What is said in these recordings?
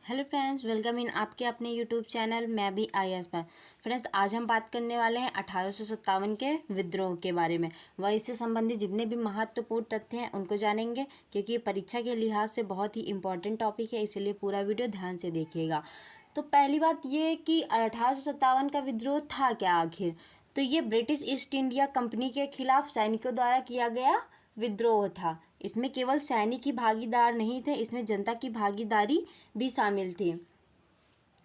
Hello friends, welcome in आपके अपने YouTube channel मैं भी IAS पर। फ्रेंड्स, आज हम बात करने वाले हैं 1857 के विद्रोह के बारे में। वह इससे संबंधित जितने भी महत्वपूर्ण तथ्य हैं उनको जानेंगे, क्योंकि ये परीक्षा के लिहाज से बहुत ही इम्पोर्टेंट टॉपिक है, इसलिए पूरा वीडियो ध्यान से देखिएगा। तो पहली बात ये कि 1857 का विद्रोह था क्या आखिर। तो ये ब्रिटिश ईस्ट इंडिया कंपनी के खिलाफ सैनिकों द्वारा किया गया विद्रोह था। इसमें केवल सैनिक ही भागीदार नहीं थे, इसमें जनता की भागीदारी भी शामिल थी।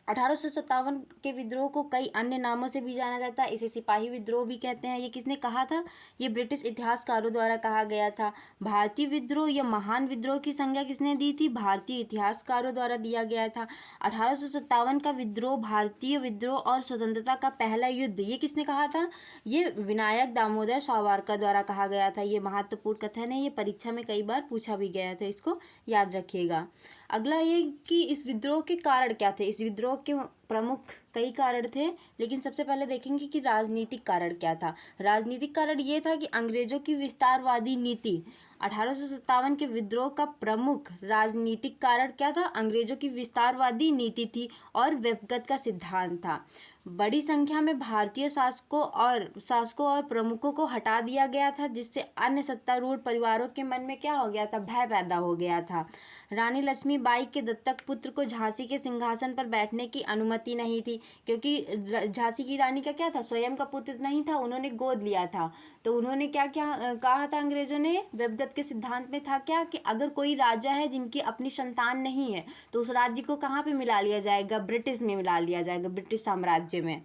1857 के विद्रोह को कई अन्य नामों से भी जाना जाता है। इसे सिपाही विद्रोह भी कहते हैं। ये किसने कहा था? ये ब्रिटिश इतिहासकारों द्वारा कहा गया था। भारतीय विद्रोह या महान विद्रोह की संज्ञा किसने दी थी? भारतीय इतिहासकारों द्वारा दिया गया था। 1857 का विद्रोह भारतीय विद्रोह और स्वतंत्रता का पहला युद्ध, ये किसने कहा था? ये विनायक दामोदर सावरकर द्वारा कहा गया था। ये महत्वपूर्ण कथन है, ये परीक्षा में कई बार पूछा भी गया था, इसको याद रखिएगा। अगला ये कि इस विद्रोह के कारण क्या थे। इस विद्रोह के प्रमुख कई कारण थे, लेकिन सबसे पहले देखेंगे कि राजनीतिक कारण क्या था। राजनीतिक कारण ये था कि अंग्रेजों की विस्तारवादी नीति। 1857 के विद्रोह का प्रमुख राजनीतिक कारण क्या था? अंग्रेजों की विस्तारवादी नीति थी और व्यक्तिगत का सिद्धांत था। बड़ी संख्या में भारतीय शासकों और प्रमुखों को हटा दिया गया था, जिससे अन्य सत्तारूढ़ परिवारों के मन में क्या हो गया था? भय पैदा हो गया था। रानी लक्ष्मीबाई के दत्तक पुत्र को झांसी के सिंहासन पर बैठने की अनुमति नहीं थी, क्योंकि झांसी की रानी का क्या था? स्वयं का पुत्र नहीं था, उन्होंने गोद लिया था। तो उन्होंने क्या क्या कहा था? अंग्रेजों ने व्यक्तिगत के सिद्धांत में था क्या कि अगर कोई राजा है जिनकी अपनी संतान नहीं है तो उस राज्य को कहाँ पे मिला लिया जाएगा? ब्रिटिश में मिला लिया जाएगा, ब्रिटिश साम्राज्य में।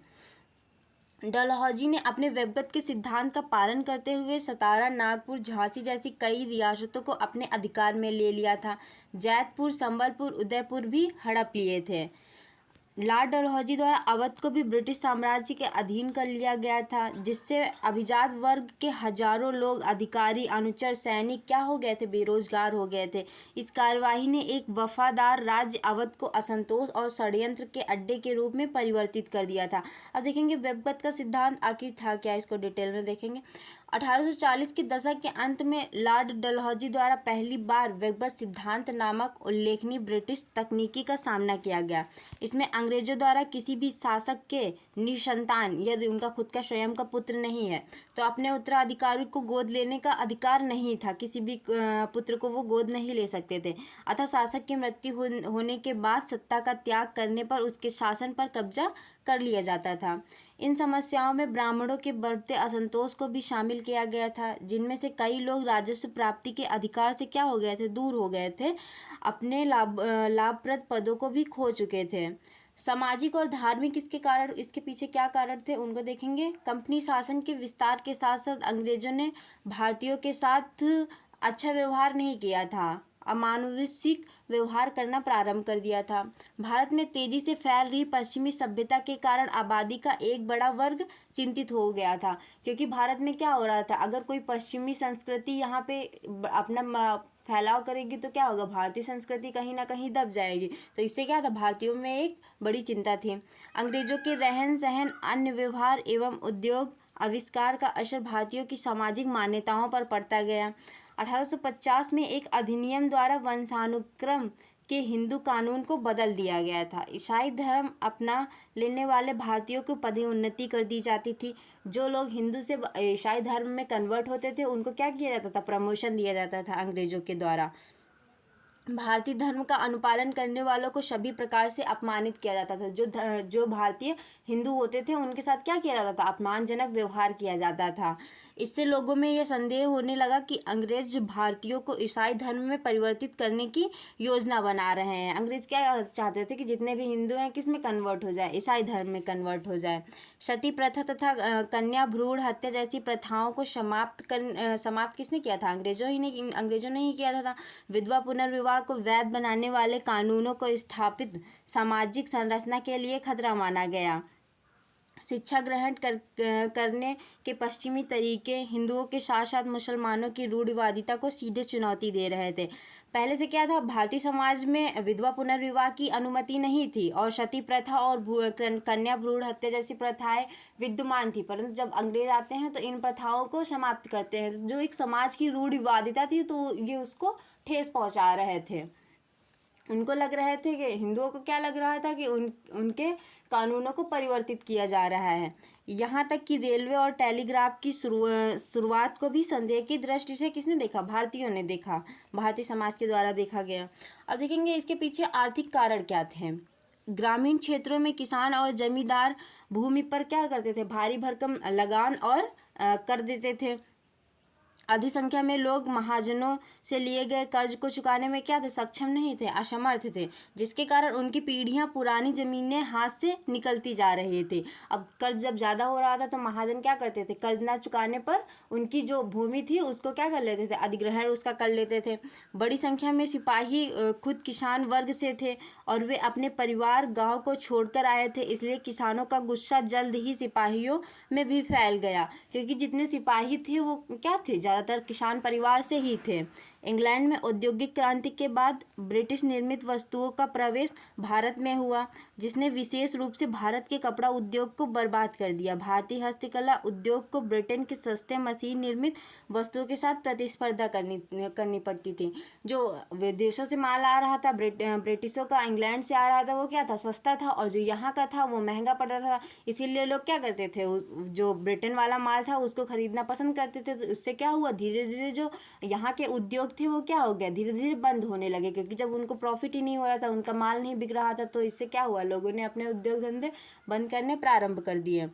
डलहौजी ने अपने व्यक्तिगत के सिद्धांत का पालन करते हुए सतारा, नागपुर, झांसी जैसी कई रियासतों को अपने अधिकार में ले लिया था। जैतपुर, संबलपुर, उदयपुर भी हड़प लिए थे। लॉर्ड डलहौजी द्वारा अवध को भी ब्रिटिश साम्राज्य के अधीन कर लिया गया था, जिससे अभिजात वर्ग के हजारों लोग, अधिकारी, अनुचर, सैनिक क्या हो गए थे? बेरोजगार हो गए थे। इस कार्यवाही ने एक वफादार राज्य अवध को असंतोष और षड्यंत्र के अड्डे के रूप में परिवर्तित कर दिया था। अब देखेंगे व्यक्तिगत का सिद्धांत आखिर था क्या, इसको डिटेल में देखेंगे। 1840 के दशक के अंत में लॉर्ड डलहौजी द्वारा पहली बार व्यक्तिगत सिद्धांत नामक उल्लेखनीय ब्रिटिश तकनीकी का सामना किया गया। इसमें अंग्रेजों द्वारा किसी भी शासक के निसंतान, यदि उनका खुद का स्वयं का पुत्र नहीं है तो अपने उत्तराधिकारी को गोद लेने का अधिकार नहीं था। किसी भी पुत्र को वो गोद नहीं ले सकते थे। अतः शासक की मृत्यु होने के बाद सत्ता का त्याग करने पर उसके शासन पर कब्जा कर लिया जाता था। इन समस्याओं में ब्राह्मणों के बढ़ते असंतोष को भी शामिल किया गया था, जिनमें से कई लोग राजस्व प्राप्ति के अधिकार से क्या हो गए थे? दूर हो गए थे। अपने लाभप्रद पदों को भी खो चुके थे। सामाजिक और धार्मिक इसके कारण, इसके पीछे क्या कारण थे उनको देखेंगे। कंपनी शासन के विस्तार के साथ साथ अंग्रेजों ने भारतीयों के साथ अच्छा व्यवहार नहीं किया था, अमानुषिक व्यवहार करना प्रारंभ कर दिया था। भारत में तेजी से फैल रही पश्चिमी सभ्यता के कारण आबादी का एक बड़ा वर्ग चिंतित हो गया था, क्योंकि भारत में क्या हो रहा था? अगर कोई पश्चिमी संस्कृति यहाँ पे अपना फैलाव करेगी तो क्या होगा? भारतीय संस्कृति कहीं ना कहीं दब जाएगी। तो इससे क्या था? भारतीयों में एक बड़ी चिंता थी। अंग्रेजों के रहन सहन, अन्य व्यवहार एवं उद्योग आविष्कार का असर भारतीयों की सामाजिक मान्यताओं पर पड़ता गया। 1850 में एक अधिनियम द्वारा वंशानुक्रम के हिंदू कानून को बदल दिया गया था। ईसाई धर्म अपना लेने वाले भारतीयों को पदोन्नति कर दी जाती थी। जो लोग हिंदू से ईसाई धर्म में कन्वर्ट होते थे उनको क्या किया जाता था? प्रमोशन दिया जाता था अंग्रेजों के द्वारा। भारतीय धर्म का अनुपालन करने वालों को सभी प्रकार से अपमानित किया जाता था। जो भारतीय हिंदू होते थे उनके साथ क्या किया जाता था? अपमानजनक व्यवहार किया जाता था। इससे लोगों में यह संदेह होने लगा कि अंग्रेज भारतीयों को ईसाई धर्म में परिवर्तित करने की योजना बना रहे हैं। अंग्रेज क्या चाहते थे कि जितने भी हिंदू हैं किस में कन्वर्ट हो जाए? ईसाई धर्म में कन्वर्ट हो जाए। सती प्रथा तथा कन्या भ्रूण हत्या जैसी प्रथाओं को समाप्त किसने किया था? अंग्रेजों ने ही किया था। विधवा पुनर्विवाह को वैध बनाने वाले कानूनों को स्थापित सामाजिक संरचना के लिए खतरा माना गया। शिक्षा ग्रहण करने के पश्चिमी तरीके हिंदुओं के साथ साथ मुसलमानों की रूढ़िवादिता को सीधे चुनौती दे रहे थे। पहले से क्या था? भारतीय समाज में विधवा पुनर्विवाह की अनुमति नहीं थी और सती प्रथा और कन्या भ्रूण हत्या जैसी प्रथाएं विद्यमान थी, परंतु जब अंग्रेज आते हैं तो इन प्रथाओं को समाप्त करते हैं। जो एक समाज की रूढ़िवादिता थी तो ये उसको ठेस पहुंचा रहे थे। उनको लग रहे थे कि हिंदुओं को क्या लग रहा था कि उनके कानूनों को परिवर्तित किया जा रहा है। यहाँ तक कि रेलवे और टेलीग्राफ की शुरुआत को भी संदेह की दृष्टि से किसने देखा? भारतीयों ने देखा, भारतीय समाज के द्वारा देखा गया। अब देखेंगे इसके पीछे आर्थिक कारण क्या थे। ग्रामीण क्षेत्रों में किसान और जमींदार भूमि पर क्या करते थे? भारी भरकम लगान और कर देते थे। अधिक संख्या में लोग महाजनों से लिए गए कर्ज को चुकाने में क्या थे? सक्षम नहीं थे, असमर्थ थे, जिसके कारण उनकी पीढ़ियां पुरानी जमीनें हाथ से निकलती जा रही थी। अब कर्ज जब ज़्यादा हो रहा था तो महाजन क्या करते थे? कर्ज ना चुकाने पर उनकी जो भूमि थी उसको क्या कर लेते थे? अधिग्रहण उसका कर लेते थे। बड़ी संख्या में सिपाही खुद किसान वर्ग से थे और वे अपने परिवार गाँव को छोड़कर आए थे, इसलिए किसानों का गुस्सा जल्द ही सिपाहियों में भी फैल गया, क्योंकि जितने सिपाही थे वो क्या थे? ज़्यादातर किसान परिवार से ही थे। इंग्लैंड में औद्योगिक क्रांति के बाद ब्रिटिश निर्मित वस्तुओं का प्रवेश भारत में हुआ, जिसने विशेष रूप से भारत के कपड़ा उद्योग को बर्बाद कर दिया। भारतीय हस्तकला उद्योग को ब्रिटेन के सस्ते मशीन निर्मित वस्तुओं के साथ प्रतिस्पर्धा करनी पड़ती थी। जो विदेशों से माल आ रहा था, ब्रिटिशों का इंग्लैंड से आ रहा था, वो क्या था? सस्ता था, और जो यहाँ का था वो महंगा पड़ता था। इसीलिए लोग क्या करते थे? जो ब्रिटेन वाला माल था उसको खरीदना पसंद करते थे। तो उससे क्या हुआ? धीरे धीरे जो यहाँ के उद्योग थे वो क्या हो गया? धीरे धीरे बंद होने लगे, क्योंकि जब उनको प्रॉफिट ही नहीं हो रहा था, उनका माल नहीं बिक रहा था, तो इससे क्या हुआ? लोगों ने अपने उद्योग धंधे बंद करने प्रारंभ कर दिए।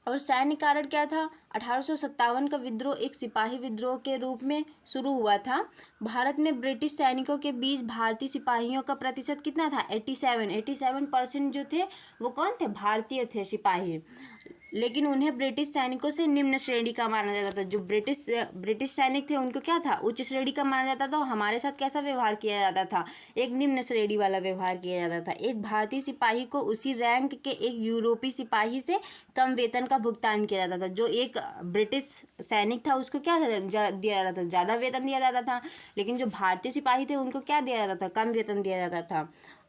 और सैन्य कारण क्या था? 1857 का विद्रोह एक सिपाही विद्रोह के रूप में शुरू हुआ था। भारत में ब्रिटिश सैनिकों के बीच भारतीय सिपाहियों का प्रतिशत कितना था? 87% जो थे वो कौन थे? भारतीय थे सिपाही। लेकिन उन्हें ब्रिटिश सैनिकों से निम्न श्रेणी का माना जाता था। जो ब्रिटिश सैनिक थे उनको क्या था? उच्च श्रेणी का माना जाता था। हमारे साथ कैसा व्यवहार किया जाता था? एक निम्न श्रेणी वाला व्यवहार किया जाता था। एक भारतीय सिपाही को उसी रैंक के एक यूरोपीय सिपाही से कम वेतन का भुगतान किया जाता था। जो एक ब्रिटिश सैनिक था उसको क्या दिया जाता था? ज़्यादा वेतन दिया जाता था। लेकिन जो भारतीय सिपाही थे उनको क्या दिया जाता था? कम वेतन दिया जाता था।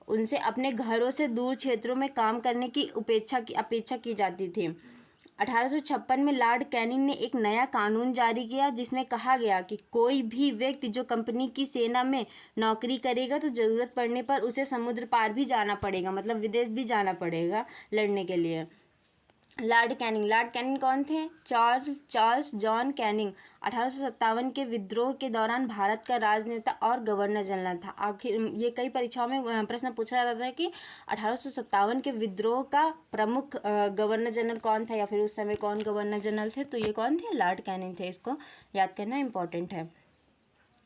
उनसे अपने घरों से दूर क्षेत्रों में काम करने की अपेक्षा की जाती थी। 1856 में लॉर्ड कैनिंग ने एक नया कानून जारी किया, जिसमें कहा गया कि कोई भी व्यक्ति जो कंपनी की सेना में नौकरी करेगा तो ज़रूरत पड़ने पर उसे समुद्र पार भी जाना पड़ेगा, मतलब विदेश भी जाना पड़ेगा लड़ने के लिए। लॉर्ड कैनिंग कौन थे? चार्ल्स जॉन कैनिंग 1857 के विद्रोह के दौरान भारत का राजनेता और गवर्नर जनरल था। आखिर ये कई परीक्षाओं में प्रश्न पूछा जाता है कि 1857 के विद्रोह का प्रमुख गवर्नर जनरल कौन था, या फिर उस समय कौन गवर्नर जनरल थे? तो ये कौन थे? लॉर्ड कैनिंग थे। इसको याद करना इम्पोर्टेंट है।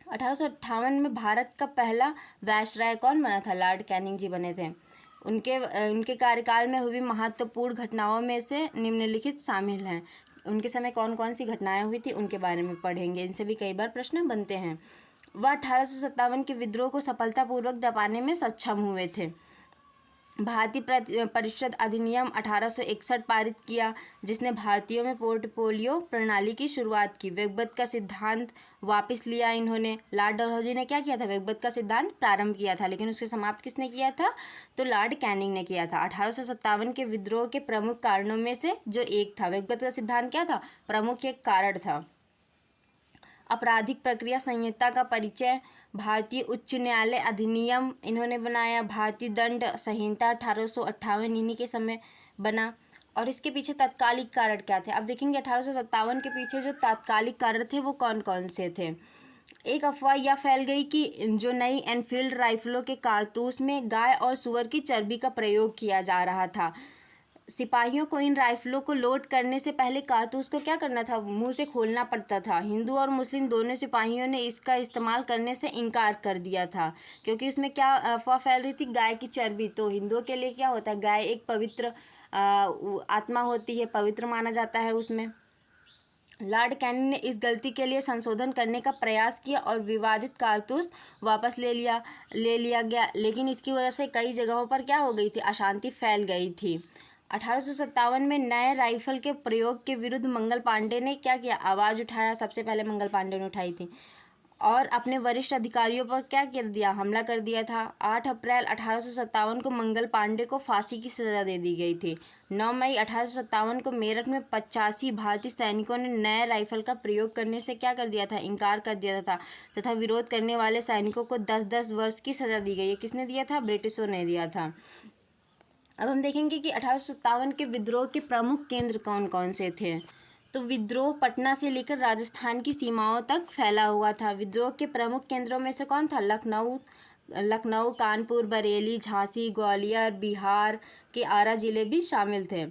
1858 में भारत का पहला वायसराय कौन बना था? लॉर्ड कैनिंग जी बने थे। उनके कार्यकाल में हुई महत्वपूर्ण घटनाओं में से निम्नलिखित शामिल हैं। उनके समय कौन कौन सी घटनाएं हुई थी उनके बारे में पढ़ेंगे। इनसे भी कई बार प्रश्न बनते हैं। वह 1857 के विद्रोह को सफलतापूर्वक दबाने में सक्षम हुए थे। भारतीय परिषद अधिनियम 1861 पारित किया, जिसने भारतीयों में पोर्टफोलियो प्रणाली की शुरुआत की। वेगबत का सिद्धांत वापस लिया इन्होंने। लॉर्ड डलहौजी ने क्या किया था? वेगबत का सिद्धांत प्रारंभ किया था, लेकिन उसके समाप्त किसने किया था? तो लॉर्ड कैनिंग ने किया था। 1857 के विद्रोह के प्रमुख कारणों में से जो एक था, वेगबत का सिद्धांत क्या था? प्रमुख एक कारण था। आपराधिक प्रक्रिया संहिता का परिचय, भारतीय उच्च न्यायालय अधिनियम इन्होंने बनाया। भारतीय दंड संहिता 1858 इन्हीं के समय बना। और इसके पीछे तात्कालिक कारण क्या थे? अब देखेंगे 1857 के पीछे जो तात्कालिक कारण थे वो कौन कौन से थे। एक अफवाह यह फैल गई कि जो नई एनफील्ड राइफलों के कारतूस में गाय और सुअर की चर्बी का प्रयोग किया जा रहा था। सिपाहियों को इन राइफलों को लोड करने से पहले कारतूस को क्या करना था? मुंह से खोलना पड़ता था। हिंदू और मुस्लिम दोनों सिपाहियों ने इसका इस्तेमाल करने से इनकार कर दिया था, क्योंकि इसमें क्या अफवाह फैल रही थी? गाय की चर्बी। तो हिंदुओं के लिए क्या होता है? गाय एक पवित्र आत्मा होती है, पवित्र माना जाता है उसमें। लॉर्ड कैनिंग ने इस गलती के लिए संशोधन करने का प्रयास किया और विवादित कारतूस वापस ले लिया गया, लेकिन इसकी वजह से कई जगहों पर क्या हो गई थी? अशांति फैल गई थी। 1857 में नए राइफल के प्रयोग के विरुद्ध मंगल पांडे ने क्या किया? आवाज़ उठाया। सबसे पहले मंगल पांडे ने उठाई थी। और अपने वरिष्ठ अधिकारियों पर क्या कर दिया, हमला कर दिया था। 8 अप्रैल 1857 को मंगल पांडे को फांसी की सज़ा दे दी गई थी। 9 मई 1857 को मेरठ में 85 भारतीय सैनिकों ने नए राइफल का प्रयोग करने से क्या कर दिया था, इनकार कर दिया था तथा विरोध करने वाले सैनिकों को 10-10 वर्ष की सज़ा दी गई है। किसने दिया था, ब्रिटिशों ने दिया था। अब हम देखेंगे कि 1857 के विद्रोह के प्रमुख केंद्र कौन कौन से थे। तो विद्रोह पटना से लेकर राजस्थान की सीमाओं तक फैला हुआ था। विद्रोह के प्रमुख केंद्रों में से कौन था, लखनऊ, कानपुर, बरेली, झांसी, ग्वालियर, बिहार के आरा जिले भी शामिल थे।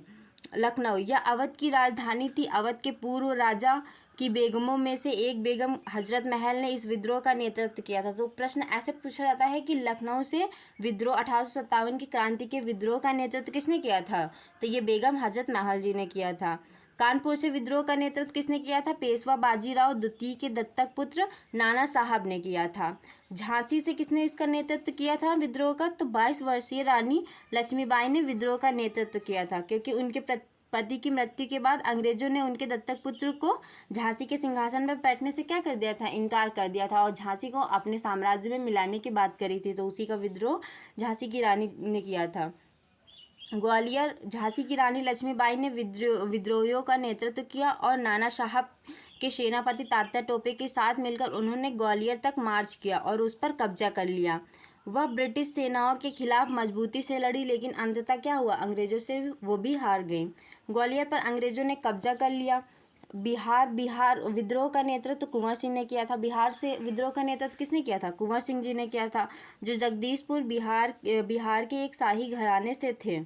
लखनऊ यह अवध की राजधानी थी। अवध के पूर्व राजा की बेगमों में से एक बेगम हजरत महल ने इस विद्रोह का नेतृत्व किया था। तो प्रश्न ऐसे पूछा जाता है कि लखनऊ से विद्रोह 1857 की क्रांति के विद्रोह का नेतृत्व किसने किया था, तो ये बेगम हजरत महल जी ने किया था। कानपुर से विद्रोह का नेतृत्व किसने किया था, पेशवा बाजीराव द्वितीय के दत्तक पुत्र नाना साहब ने किया था। झांसी से किसने इसका नेतृत्व किया था विद्रोह का, तो 22 वर्षीय रानी लक्ष्मीबाई ने विद्रोह का नेतृत्व किया था, क्योंकि उनके पति की मृत्यु के बाद अंग्रेजों ने उनके दत्तक पुत्र को झांसी के सिंहासन पर बैठने से क्या कर दिया था, इनकार कर दिया था और झांसी को अपने साम्राज्य में मिलाने की बात करी थी। तो उसी का विद्रोह झांसी की रानी ने किया था। ग्वालियर, झांसी की रानी लक्ष्मीबाई ने विद्रोहियों का नेतृत्व किया और नाना साहब के सेनापति तात्या टोपे के साथ मिलकर उन्होंने ग्वालियर तक मार्च किया और उस पर कब्जा कर लिया। वह ब्रिटिश सेनाओं के खिलाफ मजबूती से लड़ी, लेकिन अंततः क्या हुआ, अंग्रेजों से वो भी हार गई। ग्वालियर पर अंग्रेजों ने कब्जा कर लिया। बिहार विद्रोह का नेतृत्व कुंवर सिंह ने किया था। बिहार से विद्रोह का नेतृत्व किसने किया था, कुंवर सिंह जी ने किया था, जो जगदीशपुर बिहार के एक शाही घराने से थे।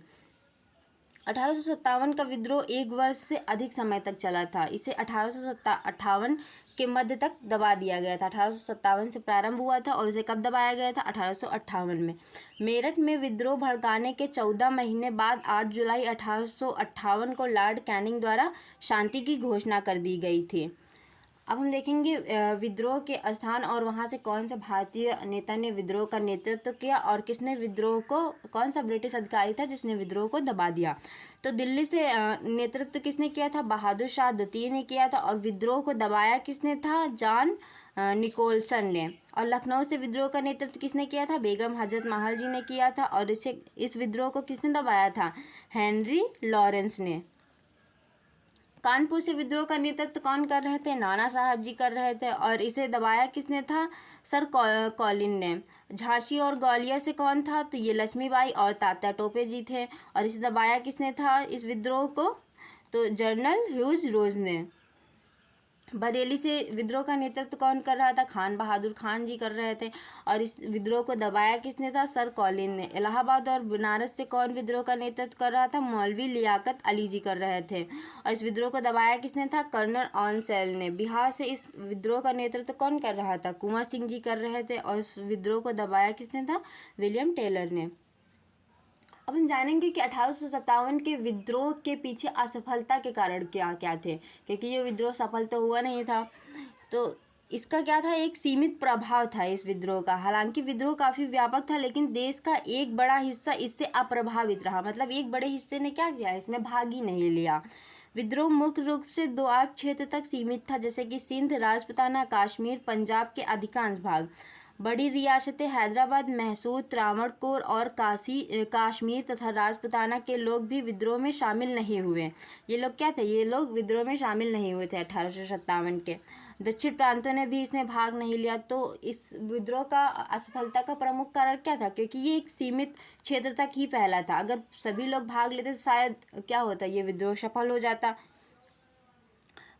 1857 का विद्रोह 1 वर्ष से अधिक समय तक चला था। इसे 1858 के मध्य तक दबा दिया गया था। 1857 से प्रारंभ हुआ था और इसे कब दबाया गया था, 1858 में। मेरठ में विद्रोह भड़काने के 14 महीने बाद 8 जुलाई 1858 को लॉर्ड कैनिंग द्वारा शांति की घोषणा कर दी गई थी। अब हम देखेंगे विद्रोह के स्थान और वहाँ से कौन सा भारतीय नेता ने विद्रोह का नेतृत्व किया और किसने विद्रोह को, कौन सा ब्रिटिश अधिकारी था जिसने विद्रोह को दबा दिया। तो दिल्ली से नेतृत्व किसने किया था, बहादुर शाह द्वितीय ने किया था और विद्रोह को दबाया किसने था, जॉन निकोलसन ने। और लखनऊ से विद्रोह का नेतृत्व किसने किया था, बेगम हजरत महल जी ने किया था और इस विद्रोह को किसने दबाया था, हेनरी लॉरेंस ने। कानपुर से विद्रोह का नेतृत्व कौन कर रहे थे, नाना साहब जी कर रहे थे और इसे दबाया किसने था, सर कॉलिन ने। झांसी और ग्वालियर से कौन था, तो ये लक्ष्मीबाई और तात्या टोपे जी थे और इसे दबाया किसने था इस विद्रोह को, तो जनरल ह्यूज रोज ने। बरेली से विद्रोह का नेतृत्व कौन कर रहा था, खान बहादुर खान जी कर रहे थे और इस विद्रोह को दबाया किसने था, सर कॉलिन ने। इलाहाबाद और बनारस से कौन विद्रोह का नेतृत्व कर रहा था, मौलवी लियाकत अली जी कर रहे थे और इस विद्रोह को दबाया किसने था, कर्नल ऑनसेल ने। बिहार से इस विद्रोह का नेतृत्व कौन कर रहा था, कुंवर सिंह जी कर रहे थे और इस विद्रोह को दबाया किसने था, विलियम टेलर ने। अब हम जानेंगे कि 1857 के विद्रोह के पीछे असफलता के कारण क्या क्या थे, क्योंकि ये विद्रोह सफल तो हुआ नहीं था। तो इसका क्या था, एक सीमित प्रभाव था इस विद्रोह का। हालांकि विद्रोह काफ़ी व्यापक था, लेकिन देश का एक बड़ा हिस्सा इससे अप्रभावित रहा। मतलब एक बड़े हिस्से ने क्या किया, इसमें भाग ही नहीं लिया। विद्रोह मुख्य रूप से दोआब क्षेत्र तक सीमित था, जैसे कि सिंध, राजपूताना, कश्मीर, पंजाब के अधिकांश भाग। बड़ी रियासतें हैदराबाद, मैसूर, त्रावणकोर और कश्मीर तथा राजपूताना के लोग भी विद्रोह में शामिल नहीं हुए। ये लोग क्या थे, ये लोग विद्रोह में शामिल नहीं हुए थे 1857 के। दक्षिण प्रांतों ने भी इसमें भाग नहीं लिया। तो इस विद्रोह का असफलता का प्रमुख कारण क्या था, क्योंकि ये एक सीमित क्षेत्र तक ही फैला था। अगर सभी लोग भाग लेते तो शायद क्या होता, ये विद्रोह सफल हो जाता।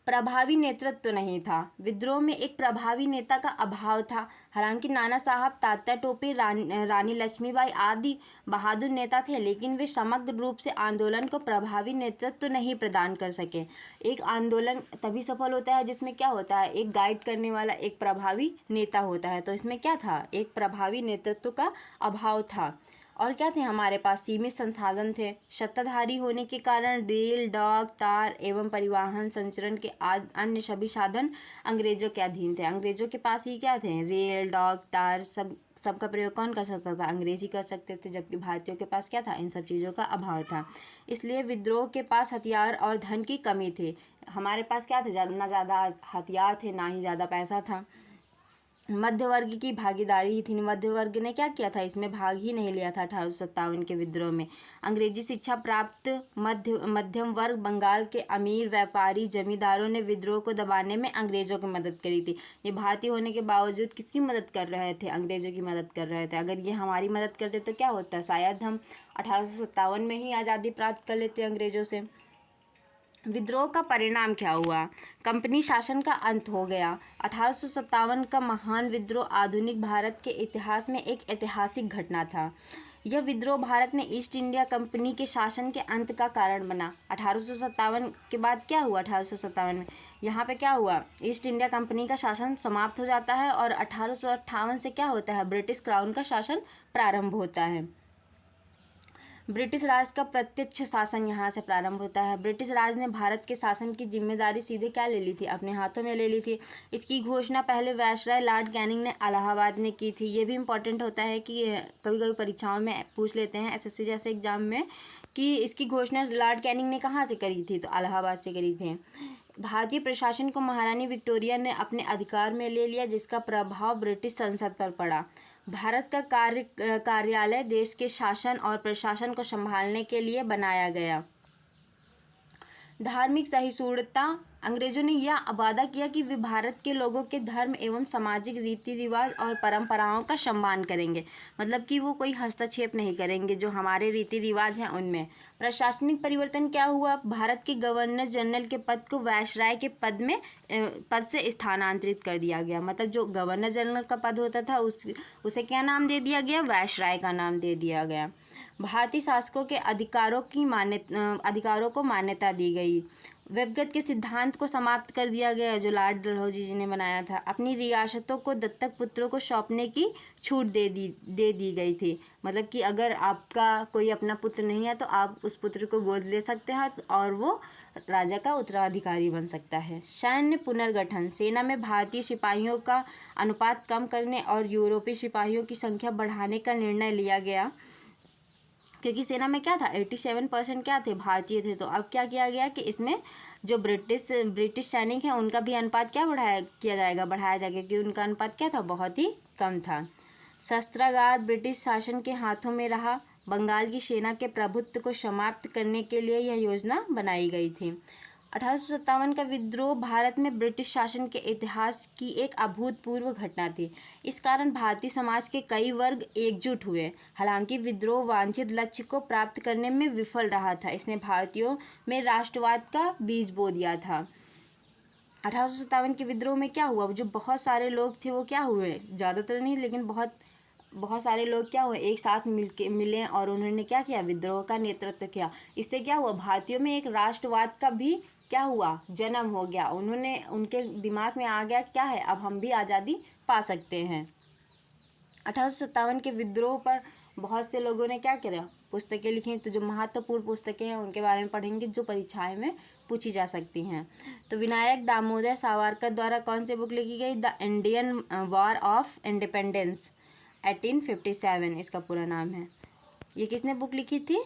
प्रभावी नेतृत्व नहीं था, विद्रोह में एक प्रभावी नेता का अभाव था। हालांकि नाना साहब, तात्या टोपे, रानी लक्ष्मीबाई आदि बहादुर नेता थे, लेकिन वे समग्र रूप से आंदोलन को प्रभावी नेतृत्व नहीं प्रदान कर सके। एक आंदोलन तभी सफल होता है जिसमें क्या होता है, एक गाइड करने वाला एक प्रभावी नेता होता है। तो इसमें क्या था, एक प्रभावी नेतृत्व का अभाव था। और क्या थे, हमारे पास सीमित संसाधन थे। सत्ताधारी होने के कारण रेल, डाक, तार एवं परिवहन संचरण के अन्य सभी साधन अंग्रेजों के अधीन थे। अंग्रेजों के पास ही क्या थे, रेल, डाक, तार, सबका प्रयोग कौन कर सकता था, अंग्रेज ही कर सकते थे, जबकि भारतीयों के पास क्या था, इन सब चीज़ों का अभाव था। इसलिए विद्रोह के पास हथियार और धन की कमी थी। हमारे पास क्या थे, ना ज़्यादा हथियार थे, ना ही ज़्यादा पैसा था। मध्य वर्ग की भागीदारी ही थी। मध्य वर्ग ने क्या किया था, इसमें भाग ही नहीं लिया था 1857 के विद्रोह में। अंग्रेजी शिक्षा प्राप्त मध्यम वर्ग, बंगाल के अमीर व्यापारी जमींदारों ने विद्रोह को दबाने में अंग्रेजों की मदद करी थी। ये भारतीय होने के बावजूद किसकी मदद कर रहे थे, अंग्रेजों की मदद कर रहे थे। अगर ये हमारी मदद करते तो क्या होता, शायद हम 1857 में ही आज़ादी प्राप्त कर लेते अंग्रेजों से। विद्रोह का परिणाम क्या हुआ, कंपनी शासन का अंत हो गया। 1857 का महान विद्रोह आधुनिक भारत के इतिहास में एक ऐतिहासिक घटना था। यह विद्रोह भारत में ईस्ट इंडिया कंपनी के शासन के अंत का कारण बना। 1857 के बाद क्या हुआ, 1857 में यहाँ पे क्या हुआ, ईस्ट इंडिया कंपनी का शासन समाप्त हो जाता है और 1858 से क्या होता है, ब्रिटिश क्राउन का शासन प्रारंभ होता है। ब्रिटिश राज का प्रत्यक्ष शासन यहाँ से प्रारंभ होता है। ब्रिटिश राज ने भारत के शासन की जिम्मेदारी सीधे क्या ले ली थी, अपने हाथों में ले ली थी। इसकी घोषणा पहले वायसराय लॉर्ड कैनिंग ने इलाहाबाद में की थी। ये भी इम्पोर्टेंट होता है कि कभी कभी परीक्षाओं में पूछ लेते हैं एसएससी जैसे एग्जाम में कि इसकी घोषणा लॉर्ड कैनिंग ने कहाँ से करी थी, तो इलाहाबाद से करी थी। भारतीय प्रशासन को महारानी विक्टोरिया ने अपने अधिकार में ले लिया, जिसका प्रभाव ब्रिटिश संसद पर पड़ा। भारत का कार्यालय देश के शासन और प्रशासन को संभालने के लिए बनाया गया। धार्मिक सहिष्णुता, अंग्रेजों ने यह वादा किया कि वे भारत के लोगों के धर्म एवं सामाजिक रीति रिवाज और परंपराओं का सम्मान करेंगे, मतलब कि वो कोई हस्तक्षेप नहीं करेंगे जो हमारे रीति रिवाज हैं उनमें। प्रशासनिक परिवर्तन क्या हुआ, भारत के गवर्नर जनरल के पद को वायसराय के पद से स्थानांतरित कर दिया गया। मतलब जो गवर्नर जनरल का पद होता था उसे क्या नाम दे दिया गया, वायसराय का नाम दे दिया गया। भारतीय शासकों के अधिकारों को मान्यता दी गई। व्यक्तिगत के सिद्धांत को समाप्त कर दिया गया जो लॉर्ड डलहौजी जी ने बनाया था। अपनी रियासतों को दत्तक पुत्रों को सौंपने की छूट दे दी गई थी। मतलब कि अगर आपका कोई अपना पुत्र नहीं है तो आप उस पुत्र को गोद ले सकते हैं और वो राजा का उत्तराधिकारी बन सकता है। सैन्य पुनर्गठन, सेना में भारतीय सिपाहियों का अनुपात कम करने और यूरोपीय सिपाहियों की संख्या बढ़ाने का निर्णय लिया गया, क्योंकि सेना में क्या था 87% क्या थे, भारतीय थे। तो अब क्या किया गया कि इसमें जो ब्रिटिश सैनिक हैं उनका भी अनुपात क्या बढ़ाया जाएगा, क्योंकि उनका अनुपात क्या था, बहुत ही कम था। शस्त्रागार ब्रिटिश शासन के हाथों में रहा। बंगाल की सेना के प्रभुत्व को समाप्त करने के लिए यह योजना बनाई गई थी। 1857 का विद्रोह भारत में ब्रिटिश शासन के इतिहास की एक अभूतपूर्व घटना थी। इस कारण भारतीय समाज के कई वर्ग एकजुट हुए। हालांकि विद्रोह वांछित लक्ष्य को प्राप्त करने में विफल रहा था। इसने भारतीयों में राष्ट्रवाद का बीज बो दिया था। 1857 के विद्रोह में क्या हुआ, जो बहुत सारे लोग थे वो क्या हुए, ज़्यादातर नहीं लेकिन बहुत सारे लोग क्या हुए, एक साथ मिले और उन्होंने क्या किया, विद्रोह का नेतृत्व किया। इससे क्या हुआ, भारतीयों में एक राष्ट्रवाद का भी क्या हुआ, जन्म हो गया। उनके दिमाग में आ गया क्या है, अब हम भी आज़ादी पा सकते हैं। 1857 के विद्रोह पर बहुत से लोगों ने क्या किया, पुस्तकें लिखी। तो जो महत्वपूर्ण पुस्तकें हैं उनके बारे में पढ़ेंगे जो परीक्षाएं में पूछी जा सकती हैं। तो विनायक दामोदर सावरकर द्वारा कौन सी बुक लिखी गई, the Indian war of independence 1857 इसका पूरा नाम है। ये किसने बुक लिखी थी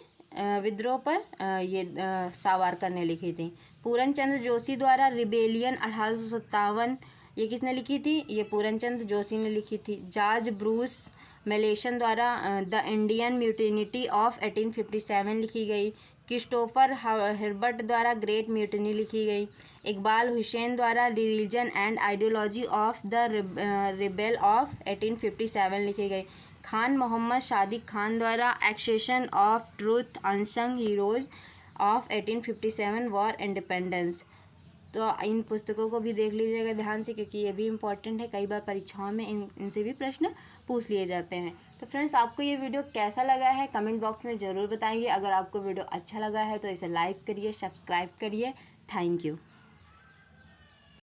विद्रोह पर, ये सावरकर ने लिखी थी। पूरन चंद्र जोशी द्वारा रिबेलियन 1857, ये किसने लिखी थी, ये पूरन चंद्र जोशी ने लिखी थी। जॉर्ज ब्रूस मेलेसन द्वारा द इंडियन म्यूटिनिटी ऑफ 1857 लिखी गई। क्रिस्टोफर हिर्बर्ट द्वारा ग्रेट म्यूटिनी लिखी गई। इकबाल हुसैन द्वारा religion and ideology of the rebel of 1857 लिखी गई। खान मोहम्मद सादिक खान द्वारा accession of truth unsung heroes of 1857 war independence. तो इन पुस्तकों को भी देख लीजिएगा ध्यान से, क्योंकि ये भी इम्पॉर्टेंट है। कई बार परीक्षाओं में इनसे भी प्रश्न पूछ लिए जाते हैं। तो फ्रेंड्स, आपको ये वीडियो कैसा लगा है कमेंट बॉक्स में ज़रूर बताइए। अगर आपको वीडियो अच्छा लगा है तो इसे लाइक करिए, सब्सक्राइब करिए। Thank you.